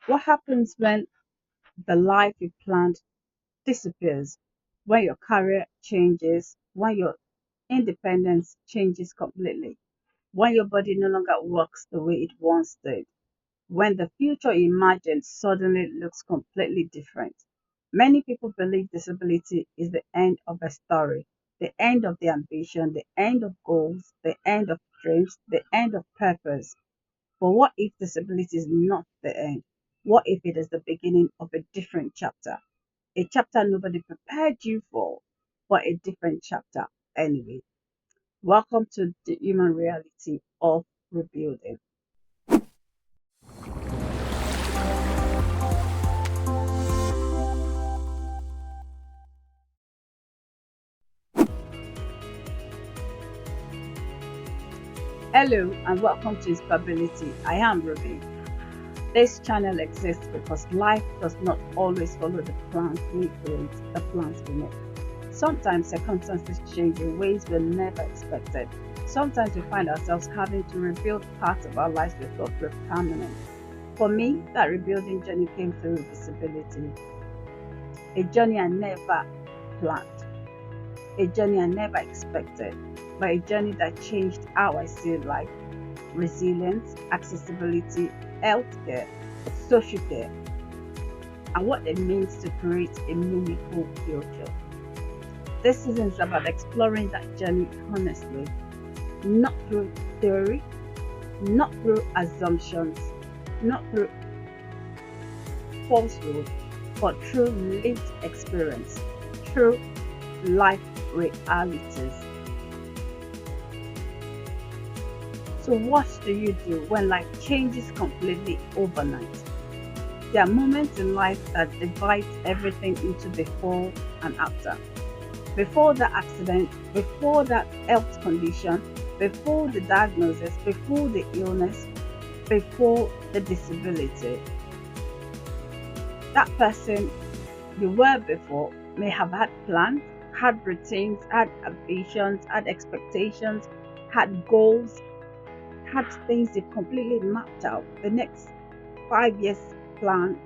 What happens when the life you planned disappears, when your career changes, when your independence changes completely, when your body no longer works the way it once did, when the future you imagined suddenly looks completely different? Many people believe disability is the end of a story, the end of the ambition, the end of goals, the end of dreams, the end of purpose. But what if disability is not the end? What if it is the beginning of a different chapter? A chapter nobody prepared you for, but a different chapter anyway. Welcome to the human reality of rebuilding. Hello and welcome to InspireAbility. I am Ruby. This channel exists because life does not always follow the plans we create, the plans we make. Sometimes circumstances change in ways we never expected. Sometimes we find ourselves having to rebuild parts of our lives we thought were permanent. For me, that rebuilding journey came through disability, a journey I never planned, a journey I never expected, but a journey that changed how I see life, resilience, accessibility, healthcare, social care, and what it means to create a meaningful future. This season is about exploring that journey honestly, not through theory, not through assumptions, not through falsehood, but through lived experience, through life realities. So, what do you do when life changes completely overnight? There are moments in life that divide everything into before and after. Before the accident, before that health condition, before the diagnosis, before the illness, before the disability. That person you were before may have had plans, had routines, had ambitions, had expectations, had goals, had things they completely mapped out. The next 5 years plan,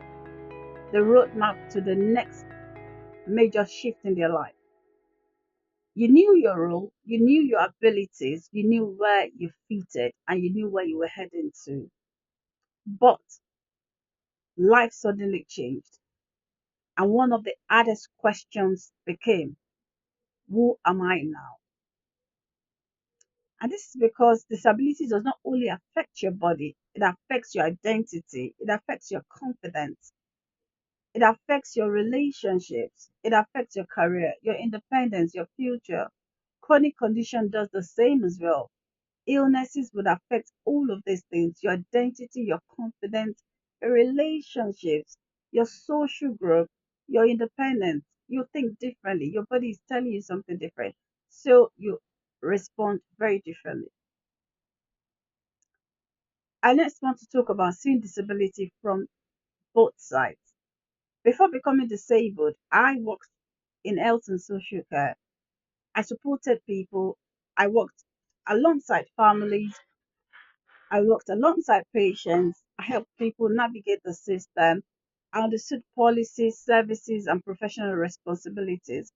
the roadmap to the next major shift in their life. You knew your role, you knew your abilities, you knew where you fitted, and you knew where you were heading to. But life suddenly changed. And one of the hardest questions became, who am I now? And this is because disability does not only affect your body, it affects your identity, it affects your confidence, it affects your relationships, it affects your career, your independence, your future. Chronic condition does the same as well. Illnesses would affect all of these things: your identity, your confidence, your relationships, your social growth, your independence. You think differently. Your body is telling you something different. So you respond very differently. I next want to talk about seeing disability from both sides. Before becoming disabled, I worked in health and social care. I supported people. I worked alongside families. I worked alongside patients. I helped people navigate the system. I understood policies, services, and professional responsibilities.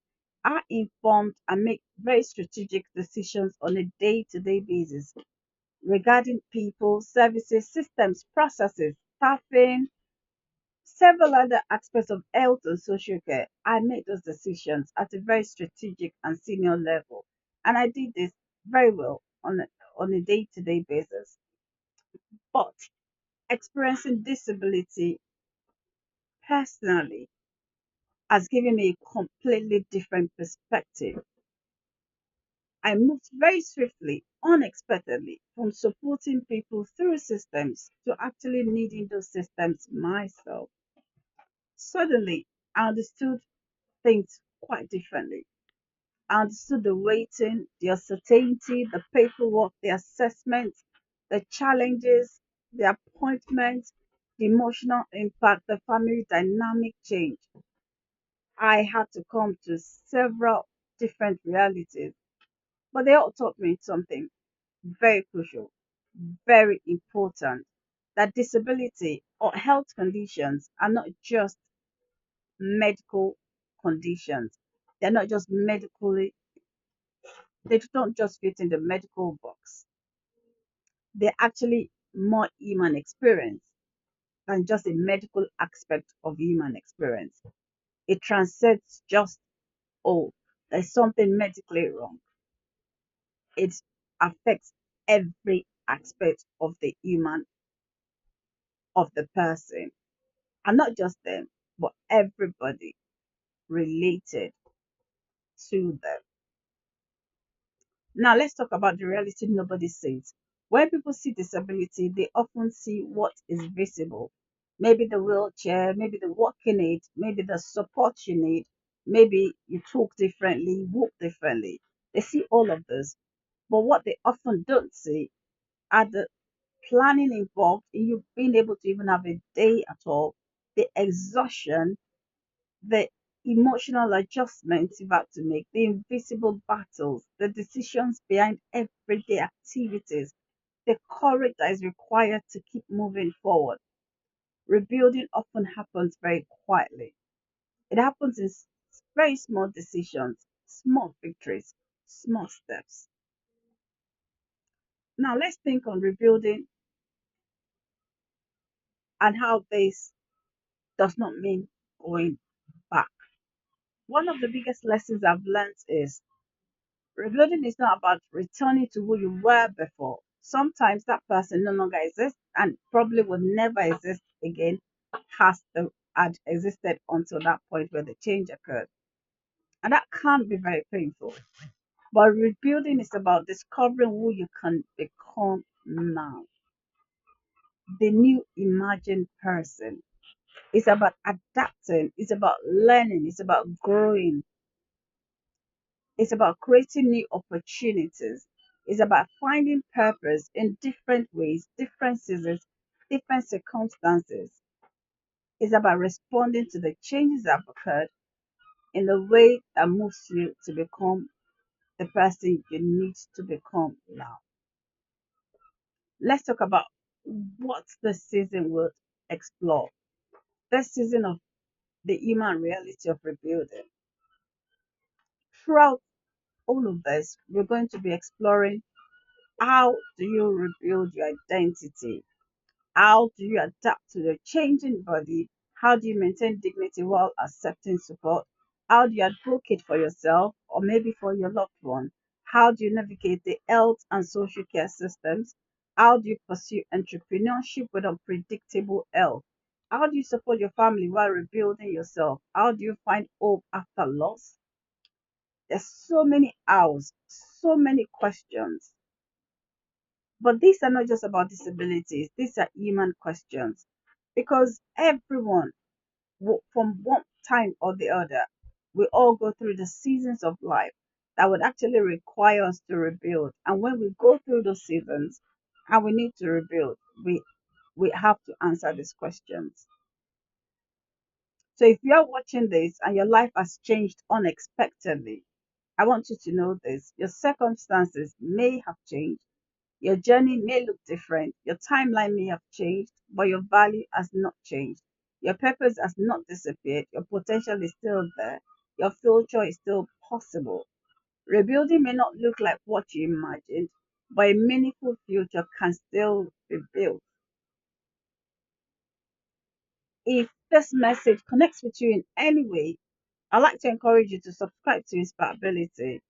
I informed and make very strategic decisions on a day to day basis regarding people, services, systems, processes, staffing, several other aspects of health and social care. I made those decisions at a very strategic and senior level. And I did this very well on a day to day basis. But experiencing disability personally has given me a completely different perspective. I moved very swiftly, unexpectedly, from supporting people through systems to actually needing those systems myself. Suddenly, I understood things quite differently. I understood the waiting, the uncertainty, the paperwork, the assessment, the challenges, the appointments, the emotional impact, the family dynamic change. I had to come to several different realities, but they all taught me something very crucial, very important, that disability or health conditions are not just medical conditions. They're not just medically, they don't just fit in the medical box. They're actually more human experience than just a medical aspect of human experience. It transcends just, oh, there's something medically wrong. It affects every aspect of the human, of the person, and not just them, but everybody related to them. Now, let's talk about the reality nobody sees. When people see disability, they often see what is visible. Maybe the wheelchair, maybe the walking aid, maybe the support you need, maybe you talk differently, walk differently. They see all of this. But what they often don't see are the planning involved in you being able to even have a day at all, the exhaustion, the emotional adjustments you've had to make, the invisible battles, the decisions behind everyday activities, the courage that is required to keep moving forward. Rebuilding often happens very quietly. It happens in very small decisions, small victories, small steps. Now, let's think on rebuilding and how this does not mean going back. One of the biggest lessons I've learned is rebuilding is not about returning to who you were before. Sometimes that person no longer exists and probably will never exist again, had existed until that point where the change occurred. And that can be very painful. But rebuilding is about discovering who you can become now, the new imagined person. It's about adapting, it's about learning, it's about growing, it's about creating new opportunities. It's about finding purpose in different ways, different seasons, different circumstances. It's about responding to the changes that have occurred in the way that moves you to become the person you need to become now. Let's talk about what the season will explore. This season of the human reality of rebuilding. Throughout all of this, we're going to be exploring how do you rebuild your identity? How do you adapt to the changing body? How do you maintain dignity while accepting support? How do you advocate for yourself or maybe for your loved one? How do you navigate the health and social care systems? How do you pursue entrepreneurship with unpredictable health? How do you support your family while rebuilding yourself? How do you find hope after loss? There's so many hows, so many questions. But these are not just about disabilities, these are human questions. Because everyone, from one time or the other, we all go through the seasons of life that would actually require us to rebuild. And when we go through those seasons and we need to rebuild, we have to answer these questions. So if you are watching this and your life has changed unexpectedly, I want you to know this. Your circumstances may have changed. Your journey may look different, your timeline may have changed, but your value has not changed. Your purpose has not disappeared, your potential is still there, your future is still possible. Rebuilding may not look like what you imagined, but a meaningful future can still be built. If this message connects with you in any way, I'd like to encourage you to subscribe to InspireAbility.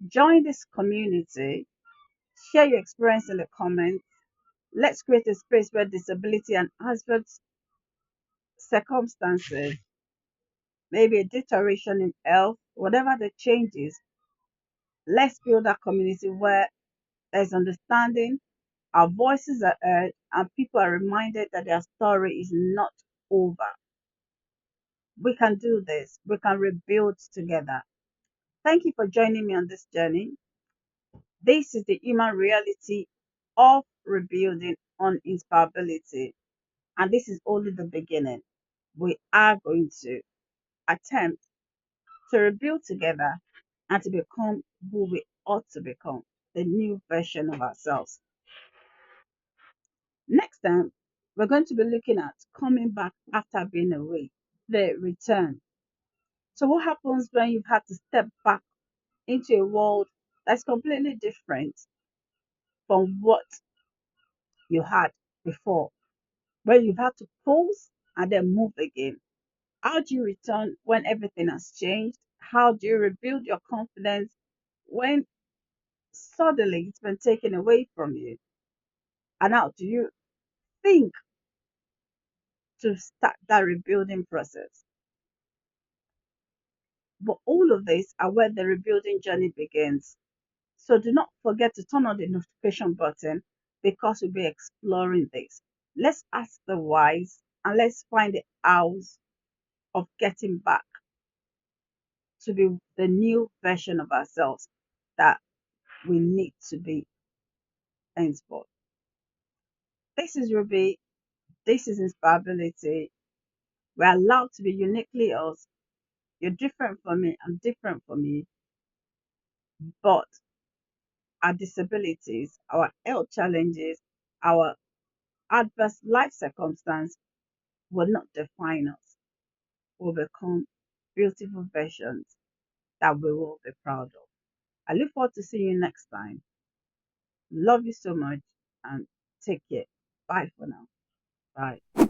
Join this community, share your experience in the comments. Let's create a space where disability and adverse circumstances, maybe a deterioration in health, whatever the changes, let's build a community where there's understanding, our voices are heard, and people are reminded that their story is not over. We can do this. We can rebuild together. Thank you for joining me on this journey. This is the human reality of rebuilding on inspirability. And this is only the beginning. We are going to attempt to rebuild together and to become who we ought to become, the new version of ourselves. Next time, We're going to be looking at coming back after being away, the return. So, what happens when you've had to step back into a world that's completely different from what you had before, where you've had to pause and then move again? How do you return when everything has changed? How do you rebuild your confidence when suddenly it's been taken away from you? And how do you think to start that rebuilding process? But all of these are where the rebuilding journey begins. So do not forget to turn on the notification button because we'll be exploring this. Let's ask the whys and let's find the hows of getting back to be the new version of ourselves that we need to be henceforth. This is Ruby. This is InspireAbility. We're allowed to be uniquely us. You're different from me. I'm different from you. But our disabilities, our health challenges, our adverse life circumstance will not define us. We'll become beautiful versions that we will be proud of. I look forward to seeing you next time. Love you so much and take care. Bye for now. Bye.